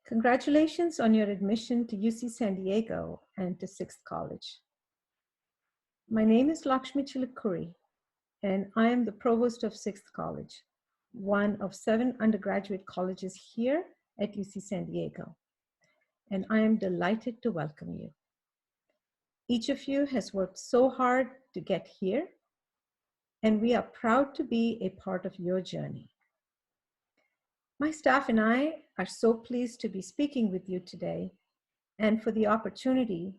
Congratulations on your admission to UC San Diego and to Sixth College. My name is Lakshmi Chilukuri, and I am the provost of Sixth College, one of 7 undergraduate colleges here at UC San Diego, and I am delighted to welcome you. Each of you has worked so hard to get here, and we are proud to be a part of your journey. My staff and I are so pleased to be speaking with you today and for the opportunity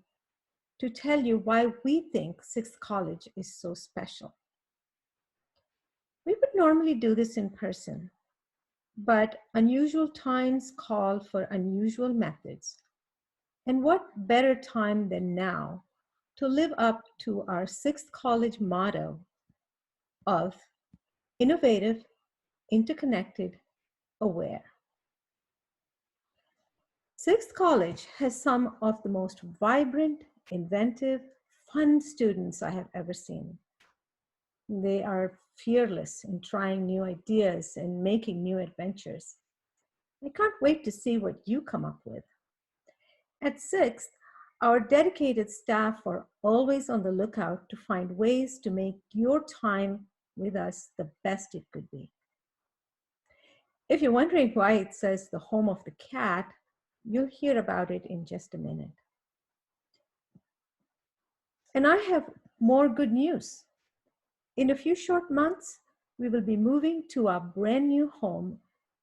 to tell you why we think Sixth College is so special. We would normally do this in person, but unusual times call for unusual methods. And what better time than now to live up to our Sixth College motto of innovative, interconnected, aware. Sixth College has some of the most vibrant, inventive, fun students I have ever seen. They are fearless in trying new ideas and making new adventures. I can't wait to see what you come up with. At Sixth, our dedicated staff are always on the lookout to find ways to make your time with us the best it could be. If you're wondering why it says the home of the cat, you'll hear about it in just a minute. And I have more good news. In a few short months, we will be moving to our brand new home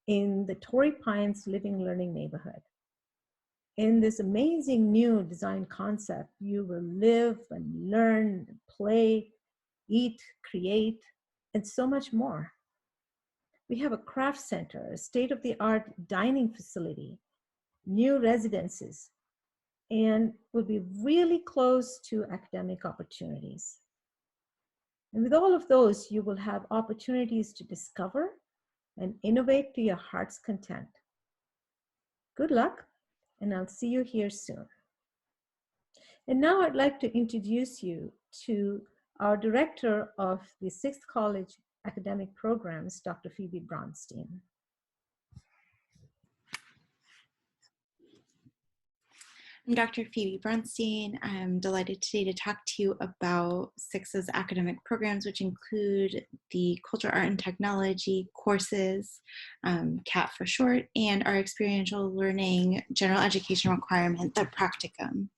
in the Torrey Pines Living Learning neighborhood. In this amazing new design concept, you will live and learn, play, eat, create, and so much more. We have a craft center, a state-of-the-art dining facility, new residences, and will be really close to academic opportunities. And with all of those, you will have opportunities to discover and innovate to your heart's content. Good luck, and I'll see you here soon. And now I'd like to introduce you to our director of the Sixth College Academic Programs, Dr. Phoebe Bronstein. I'm Dr. Phoebe Bronstein. I'm delighted today to talk to you about Sixth's academic programs, which include the Culture, Art, and Technology courses, CAT for short, and our experiential learning general education requirement, the practicum.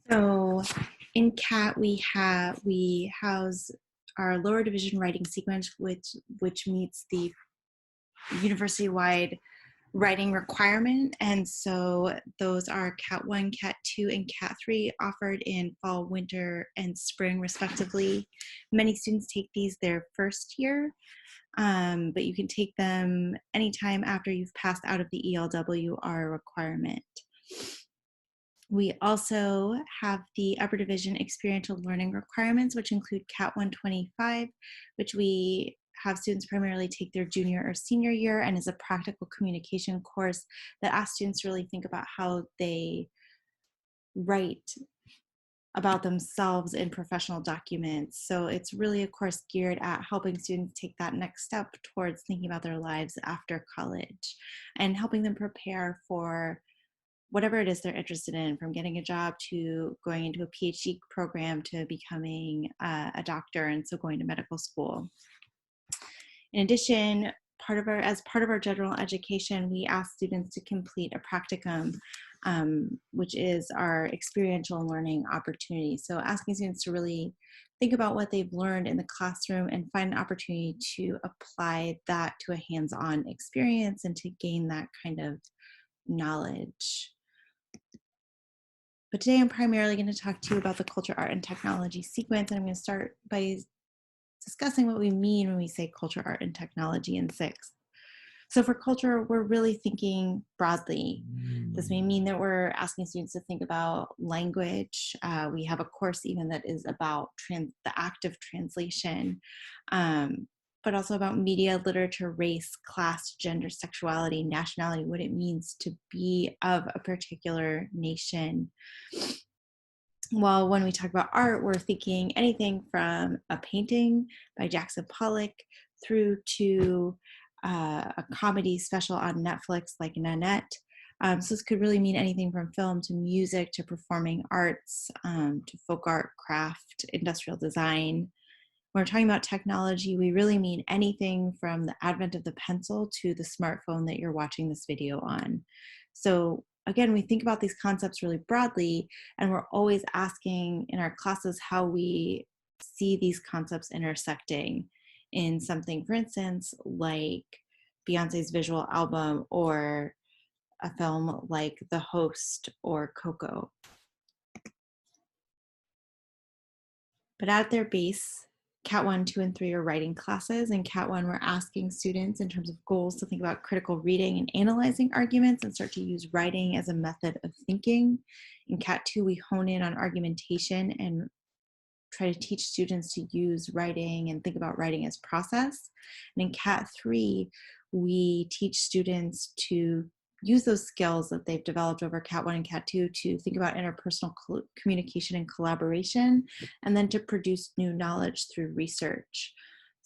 So in CAT, we house our lower division writing sequence, which meets the university-wide writing requirement, and so those are CAT 1, CAT 2, and CAT 3 offered in fall, winter, and spring respectively. Many students take these their first year, but you can take them anytime after you've passed out of the ELWR requirement. We also have the upper division experiential learning requirements, which include CAT 125, which we have students primarily take their junior or senior year, and is a practical communication course that asks students to really think about how they write about themselves in professional documents. So it's really a course geared at helping students take that next step towards thinking about their lives after college and helping them prepare for whatever it is they're interested in, from getting a job to going into a PhD program to becoming a doctor, and so going to medical school. In addition, as part of our general education, we ask students to complete a practicum, which is our experiential learning opportunity. So asking students to really think about what they've learned in the classroom and find an opportunity to apply that to a hands-on experience and to gain that kind of knowledge. But today I'm primarily going to talk to you about the Culture, Art, and Technology sequence, and I'm going to start by discussing what we mean when we say culture, art, and technology in Sixth. So for culture, we're really thinking broadly. This may mean that we're asking students to think about language. We have a course even that is about the act of translation, but also about media, literature, race, class, gender, sexuality, nationality, what it means to be of a particular nation. Well, when we talk about art, we're thinking anything from a painting by Jackson Pollock through to a comedy special on Netflix like Nanette. So this could really mean anything from film to music to performing arts to folk art, craft, industrial design. When we're talking about technology, we really mean anything from the advent of the pencil to the smartphone that you're watching this video on. So again, we think about these concepts really broadly, and we're always asking in our classes how we see these concepts intersecting in something, for instance, like Beyonce's visual album or a film like The Host or Coco. But at their base, Cat 1, 2, and 3 are writing classes. In Cat 1, we're asking students in terms of goals to think about critical reading and analyzing arguments and start to use writing as a method of thinking. In Cat 2, we hone in on argumentation and try to teach students to use writing and think about writing as process. And in Cat 3, we teach students to use those skills that they've developed over Cat 1 and Cat 2 to think about interpersonal communication and collaboration, and then to produce new knowledge through research.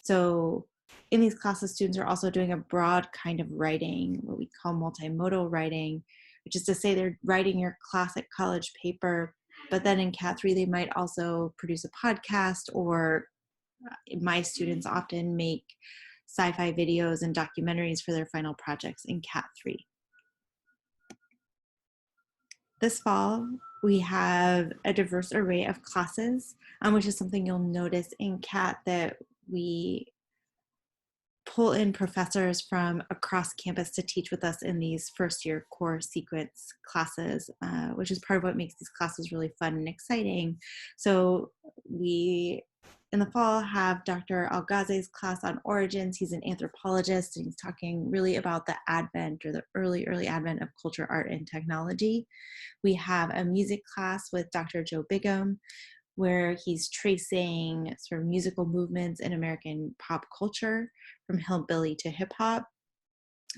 So in these classes, students are also doing a broad kind of writing, what we call multimodal writing, which is to say they're writing your classic college paper, but then in Cat 3, they might also produce a podcast, or my students often make sci-fi videos and documentaries for their final projects in Cat 3. This fall, we have a diverse array of classes, which is something you'll notice in CAT, that we pull in professors from across campus to teach with us in these first year core sequence classes, which is part of what makes these classes really fun and exciting. So we, in the fall, have Dr. Algaze's class on origins. He's an anthropologist, and he's talking really about the advent, or the early advent of culture, art, and technology. We have a music class with Dr. Joe Bigham, where he's tracing sort of musical movements in American pop culture from hillbilly to hip hop.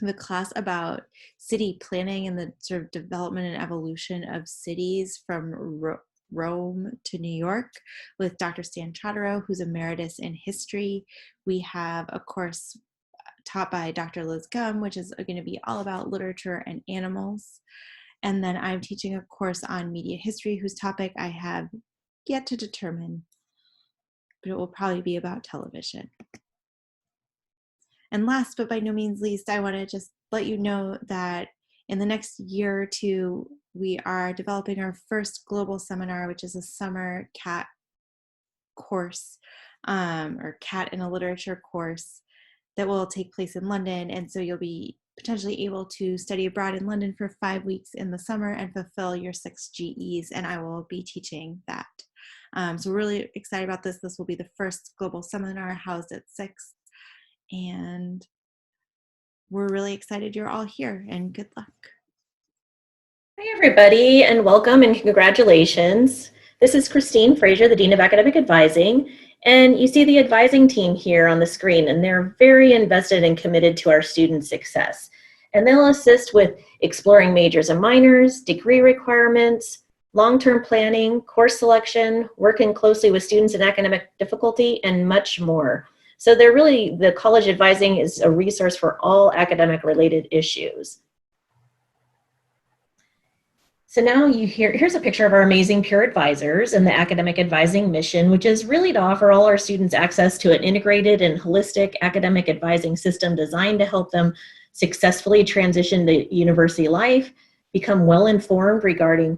We have a class about city planning and the sort of development and evolution of cities from Rome to New York with Dr. Stan Chodorow, who's emeritus in history. We have a course taught by Dr. Liz Gum, which is going to be all about literature and animals. And then I'm teaching a course on media history, whose topic I have yet to determine, but it will probably be about television. And last but by no means least, I want to just let you know that in the next year or two, we are developing our first global seminar, which is a summer CAT course, or CAT in a literature course, that will take place in London. And so you'll be potentially able to study abroad in London for 5 weeks in the summer and fulfill your 6 GEs, and I will be teaching that. So we're really excited about this. This will be the first global seminar housed at 6th, and we're really excited you're all here, and good luck. Hi, everybody, and welcome and congratulations. This is Christine Frazier, the Dean of Academic Advising, and you see the advising team here on the screen, and they're very invested and committed to our students' success. And they'll assist with exploring majors and minors, degree requirements, long-term planning, course selection, working closely with students in academic difficulty, and much more. So the college advising is a resource for all academic-related issues. So now here's a picture of our amazing peer advisors and the academic advising mission, which is really to offer all our students access to an integrated and holistic academic advising system designed to help them successfully transition to university life, become well-informed regarding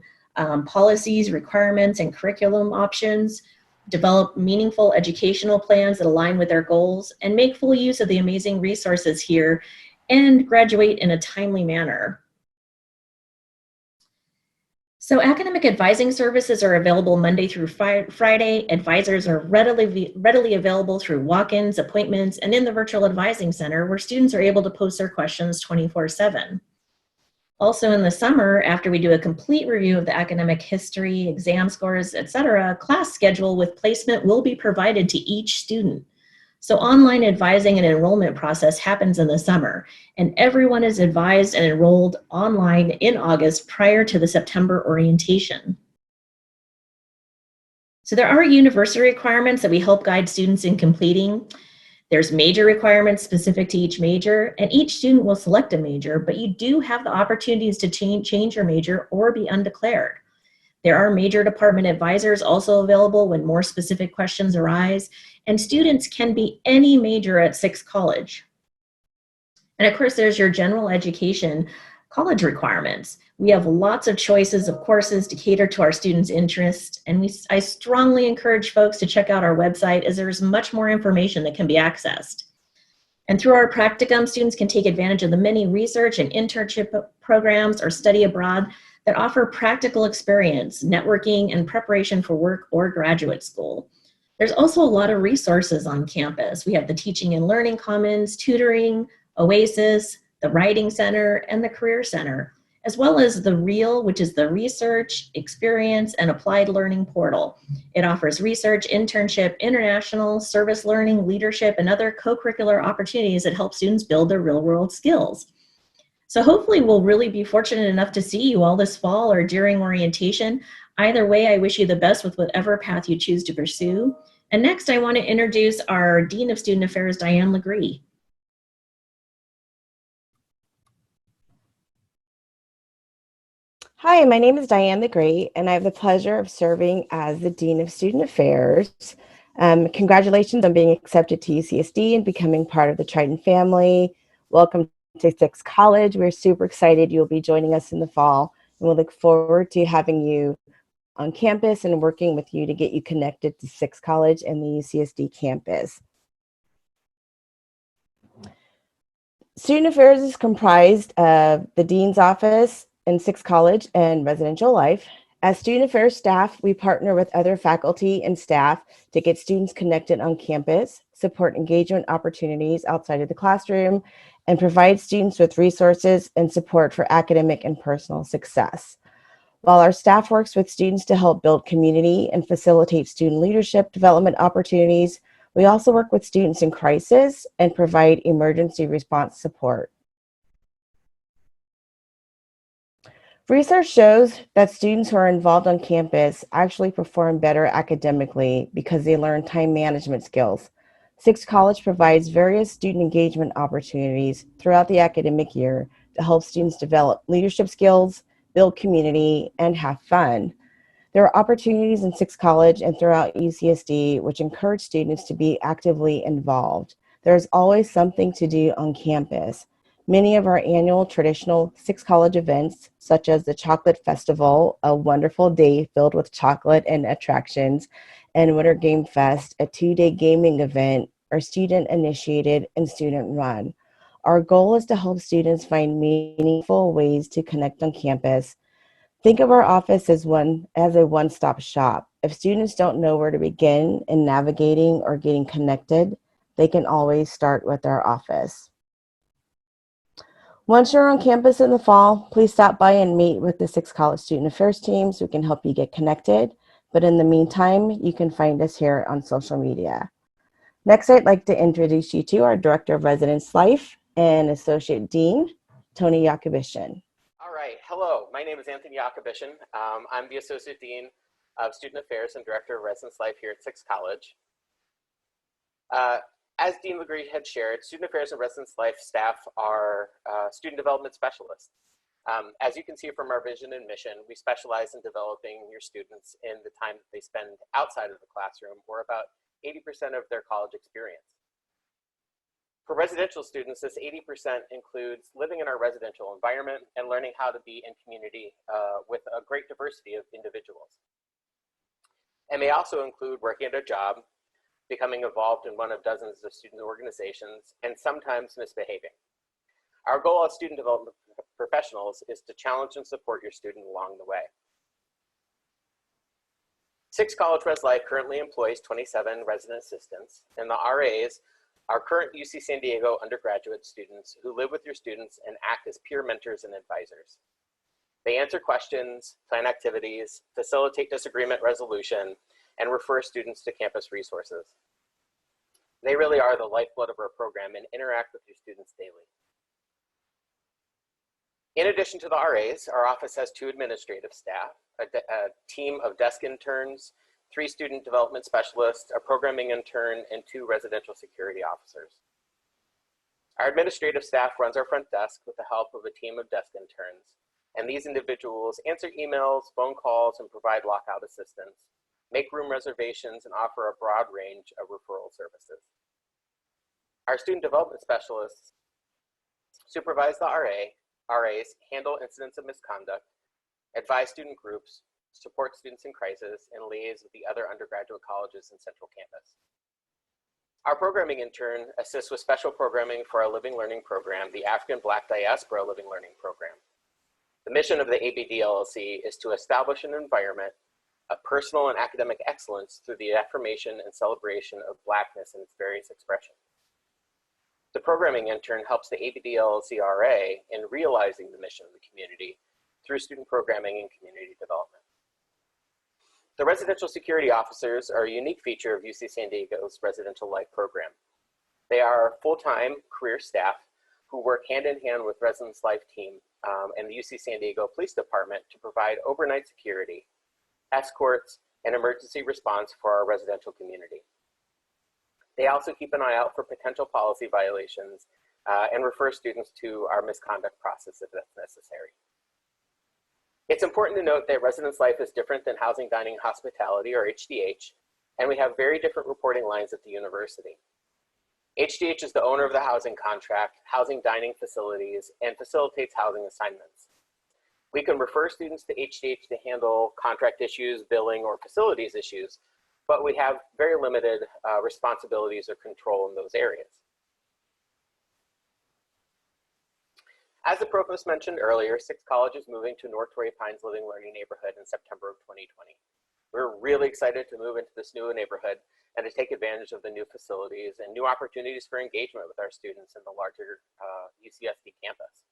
policies, requirements, and curriculum options, develop meaningful educational plans that align with their goals, and make full use of the amazing resources here, and graduate in a timely manner. So academic advising services are available Monday through Friday. Advisors are readily available through walk-ins, appointments, and in the virtual advising center, where students are able to post their questions 24/7. Also in the summer, after we do a complete review of the academic history, exam scores, etc., a class schedule with placement will be provided to each student. So online advising and enrollment process happens in the summer, and everyone is advised and enrolled online in August prior to the September orientation. So there are university requirements that we help guide students in completing. There's major requirements specific to each major, and each student will select a major, but you do have the opportunities to change your major or be undeclared. There are major department advisors also available when more specific questions arise, and students can be any major at Sixth College. And of course, there's your general education college requirements. We have lots of choices of courses to cater to our students' interests, and I strongly encourage folks to check out our website as there's much more information that can be accessed. And through our practicum, students can take advantage of the many research and internship programs or study abroad that offer practical experience, networking, and preparation for work or graduate school. There's also a lot of resources on campus. We have the Teaching and Learning Commons, tutoring, Oasis, the Writing Center, and the Career Center, as well as the REAL, which is the Research, Experience, and Applied Learning Portal. It offers research, internship, international, service learning, leadership, and other co-curricular opportunities that help students build their real-world skills. So hopefully we'll really be fortunate enough to see you all this fall or during orientation. Either way, I wish you the best with whatever path you choose to pursue. And next, I want to introduce our Dean of Student Affairs, Diane Legree. Hi, my name is Diane Legree, and I have the pleasure of serving as the Dean of Student Affairs. Congratulations on being accepted to UCSD and becoming part of the Triton family. Welcome to Sixth College. We're super excited you'll be joining us in the fall, and we'll look forward to having you on campus and working with you to get you connected to Sixth College and the UCSD campus. Student Affairs is comprised of the Dean's Office in Sixth College and Residential Life. As Student Affairs staff, we partner with other faculty and staff to get students connected on campus, support engagement opportunities outside of the classroom, and provide students with resources and support for academic and personal success. While our staff works with students to help build community and facilitate student leadership development opportunities, we also work with students in crisis and provide emergency response support. Research shows that students who are involved on campus actually perform better academically because they learn time management skills. Sixth College provides various student engagement opportunities throughout the academic year to help students develop leadership skills, build community, and have fun. There are opportunities in Sixth College and throughout UCSD which encourage students to be actively involved. There's always something to do on campus. Many of our annual traditional Sixth College events, such as the Chocolate Festival, a wonderful day filled with chocolate and attractions, and Winter Game Fest, a 2-day gaming event, are student-initiated and student-run. Our goal is to help students find meaningful ways to connect on campus. Think of our office as a one-stop shop. If students don't know where to begin in navigating or getting connected, they can always start with our office. Once you're on campus in the fall, please stop by and meet with the Sixth College Student Affairs team so we can help you get connected. But in the meantime, you can find us here on social media. Next, I'd like to introduce you to our Director of Residence Life and Associate Dean, Tony Yakubishin. All right, hello, my name is Anthony Yakubishin. I'm the Associate Dean of Student Affairs and Director of Residence Life here at Sixth College. As Dean Legree had shared, Student Affairs and Residence Life staff are student development specialists. As you can see from our vision and mission, we specialize in developing your students in the time that they spend outside of the classroom, or about 80% of their college experience. For residential students, this 80% includes living in our residential environment and learning how to be in community with a great diversity of individuals. It may also include working at a job, becoming involved in one of dozens of student organizations, and sometimes misbehaving. Our goal as student development professionals is to challenge and support your student along the way. Sixth College Res Life currently employs 27 resident assistants, and the RAs are current UC San Diego undergraduate students who live with your students and act as peer mentors and advisors. They answer questions, plan activities, facilitate disagreement resolution, and refer students to campus resources. They really are the lifeblood of our program and interact with your students daily. In addition to the RAs, our office has 2 administrative staff, a team of desk interns, 3 student development specialists, a programming intern, and 2 residential security officers. Our administrative staff runs our front desk with the help of a team of desk interns, and these individuals answer emails, phone calls, and provide lockout assistance, make room reservations, and offer a broad range of referral services. Our student development specialists supervise the RAs, handle incidents of misconduct, advise student groups, support students in crisis, and liaise with the other undergraduate colleges in Central Campus. Our programming intern assists with special programming for our Living Learning program, the African Black Diaspora Living Learning program. The mission of the ABD LLC is to establish an environment of personal and academic excellence through the affirmation and celebration of Blackness in its various expressions. The programming intern helps the ABD LLC RA in realizing the mission of the community through student programming and community development. The residential security officers are a unique feature of UC San Diego's residential life program. They are full-time career staff who work hand in hand with Residence Life team and the UC San Diego Police Department to provide overnight security, escorts, and emergency response for our residential community. They also keep an eye out for potential policy violations and refer students to our misconduct process if that's necessary. It's important to note that Residence Life is different than Housing, Dining, and Hospitality, or HDH, and we have very different reporting lines at the university. HDH is the owner of the housing contract, housing dining facilities, and facilitates housing assignments. We can refer students to HDH to handle contract issues, billing, or facilities issues, but we have very limited responsibilities or control in those areas. As the provost mentioned earlier, 6 College is moving to North Torrey Pines Living Learning neighborhood in September of 2020. We're really excited to move into this new neighborhood and to take advantage of the new facilities and new opportunities for engagement with our students in the larger UCSD campus.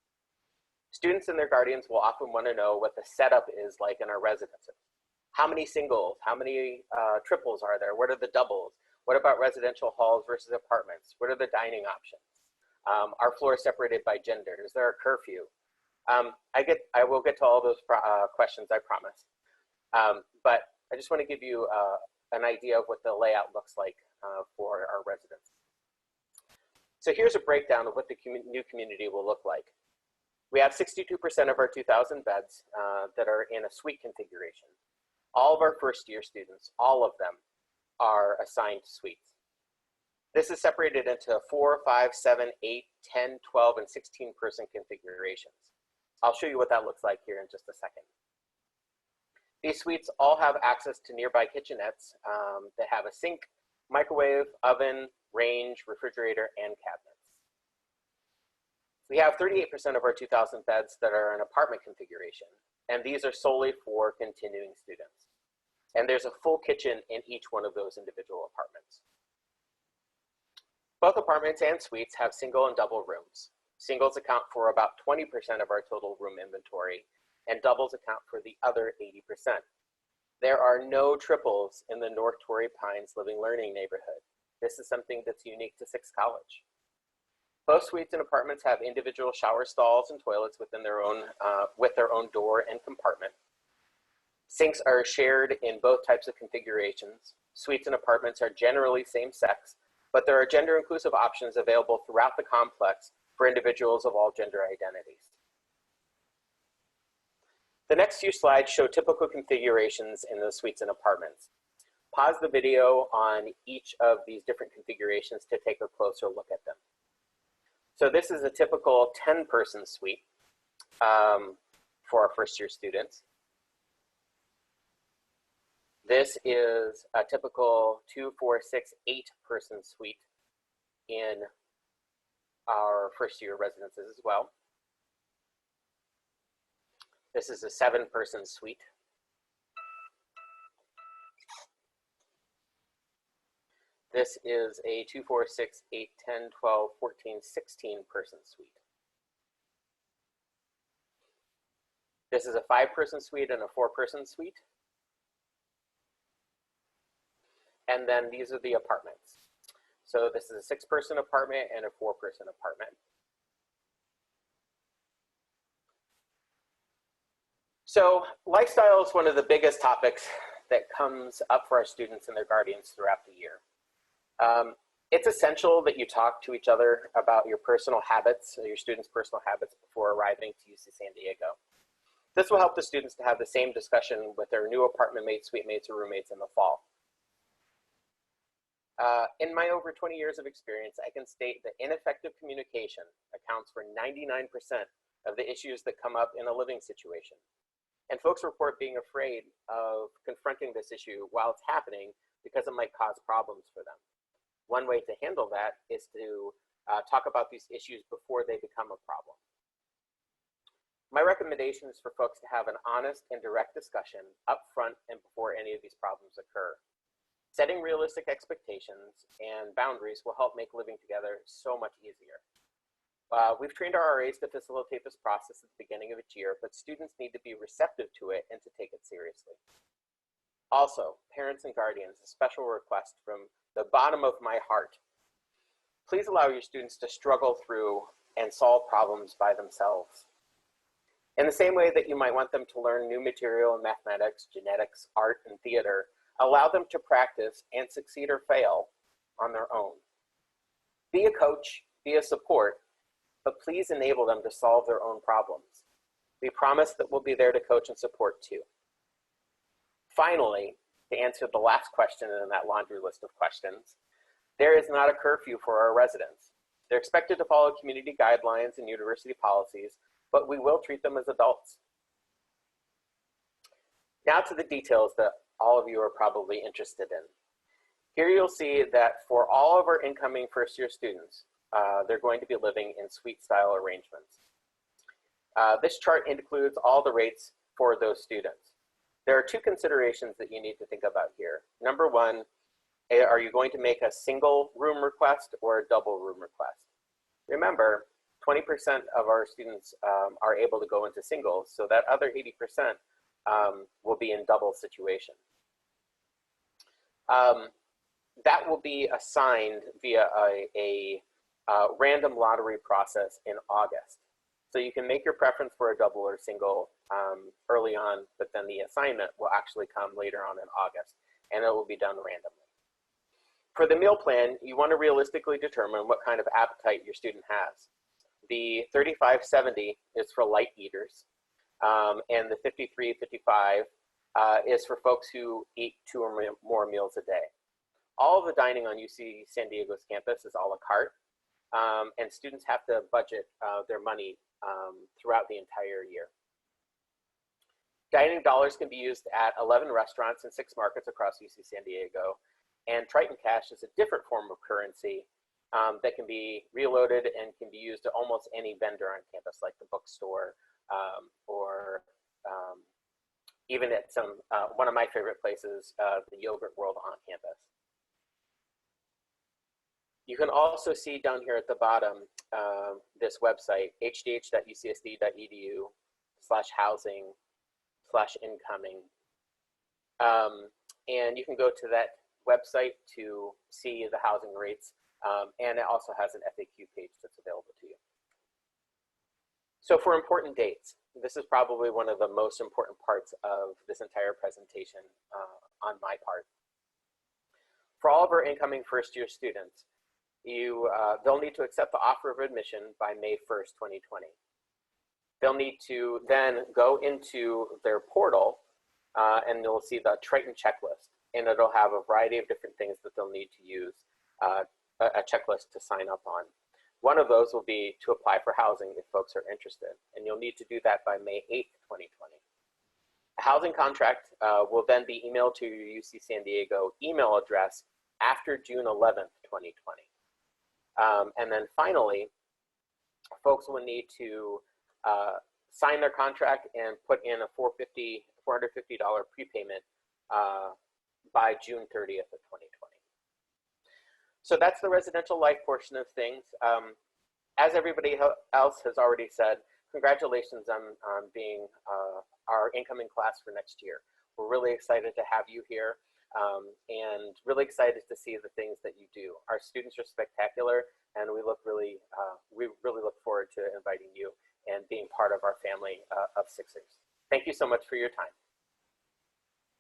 Students and their guardians will often want to know what the setup is like in our residences. How many singles, how many triples are there? What are the doubles? What about residential halls versus apartments? What are the dining options? Are floors separated by gender? Is there a curfew? I will get to all those questions, I promise. But I just want to give you an idea of what the layout looks like for our residents. So here's a breakdown of what the new community will look like. We have 62% of our 2,000 beds that are in a suite configuration. All of our first year students, all of them, are assigned suites. This is separated into 4, 5, 7, 8, 10, 12, and 16 person configurations. I'll show you what that looks like here in just a second. These suites all have access to nearby kitchenettes that have a sink, microwave, oven, range, refrigerator, and cabinets. We have 38% of our 2,000 beds that are an apartment configuration, and these are solely for continuing students. And there's a full kitchen in each one of those individual apartments. Both apartments and suites have single and double rooms. Singles account for about 20% of our total room inventory, and doubles account for the other 80%. There are no triples in the North Torrey Pines Living Learning neighborhood. This is something that's unique to 6 College. Both suites and apartments have individual shower stalls and toilets within their own, with their own door and compartment. Sinks are shared in both types of configurations. Suites and apartments are generally same sex, but there are gender inclusive options available throughout the complex for individuals of all gender identities. The next few slides show typical configurations in the suites and apartments. Pause the video on each of these different configurations to take a closer look at them. So this is a typical 10-person suite for our first year students. This is a typical 2, 4, 6, 8-person suite in our first year residences as well. This is a 7-person suite. This is a 2, 4, 6, 8, 10, 12, 14, 16-person suite. This is a 5-person suite and a 4-person suite. And then these are the apartments. So this is a 6-person apartment and a 4-person apartment. So lifestyle is one of the biggest topics that comes up for our students and their guardians throughout the year. It's essential that you talk to each other about your personal habits, your students' personal habits before arriving to UC San Diego. This will help the students to have the same discussion with their new apartment mates, suite mates, or roommates in the fall. In my over 20 years of experience, I can state that ineffective communication accounts for 99% of the issues that come up in a living situation. And folks report being afraid of confronting this issue while it's happening because it might cause problems for them. One way to handle that is to talk about these issues before they become a problem. My recommendation is for folks to have an honest and direct discussion up front and before any of these problems occur. Setting realistic expectations and boundaries will help make living together so much easier. We've trained our RAs to facilitate this process at the beginning of each year, but students need to be receptive to it and to take it seriously. Also, parents and guardians, a special request from the bottom of my heart. Please allow your students to struggle through and solve problems by themselves. In the same way that you might want them to learn new material in mathematics, genetics, art, and theater, allow them to practice and succeed or fail on their own. Be a coach, be a support, but please enable them to solve their own problems. We promise that we'll be there to coach and support too. Finally, to answer the last question in that laundry list of questions, there is not a curfew for our residents. They're expected to follow community guidelines and university policies, but we will treat them as adults. Now to the details that all of you are probably interested in. Here you'll see that for all of our incoming first-year students, they're going to be living in suite-style arrangements. This chart includes all the rates for those students. There are two considerations that you need to think about here. Number one, are you going to make a single room request or a double room request? Remember, 20% of our students are able to go into singles, so that other 80% will be in double situation. That will be assigned via a random lottery process in August. So you can make your preference for a double or single early on, but then the assignment will actually come later on in August, and it will be done randomly. For the meal plan, you want to realistically determine what kind of appetite your student has. The 35-70 is for light eaters, and the 53-55 is for folks who eat 2 or more meals a day. All of the dining on UC San Diego's campus is a la carte, and students have to budget their money throughout the entire year. Dining dollars can be used at 11 restaurants and 6 markets across UC San Diego, and Triton Cash is a different form of currency that can be reloaded and can be used at almost any vendor on campus, like the bookstore or even at some, one of my favorite places, the Yogurt World on campus. You can also see down here at the bottom this website, hdh.ucsd.edu/housing/incoming. And you can go to that website to see the housing rates, and it also has an FAQ page that's available to you. So for important dates, this is probably one of the most important parts of this entire presentation on my part. For all of our incoming first-year students, they'll need to accept the offer of admission by May 1st, 2020. They'll need to then go into their portal and you'll see the Triton checklist, and it'll have a variety of different things that they'll need to use a checklist to sign up on. One of those will be to apply for housing if folks are interested, and you'll need to do that by May 8th, 2020. A housing contract will then be emailed to your UC San Diego email address after June 11th, 2020. And then finally, folks will need to sign their contract and put in a $450 prepayment by June 30th of 2020. So that's the residential life portion of things. As everybody else has already said, congratulations on being our incoming class for next year. We're really excited to have you here. And really excited to see the things that you do. Our students are spectacular, and we really look forward to inviting you and being part of our family of Sixers. Thank you so much for your time.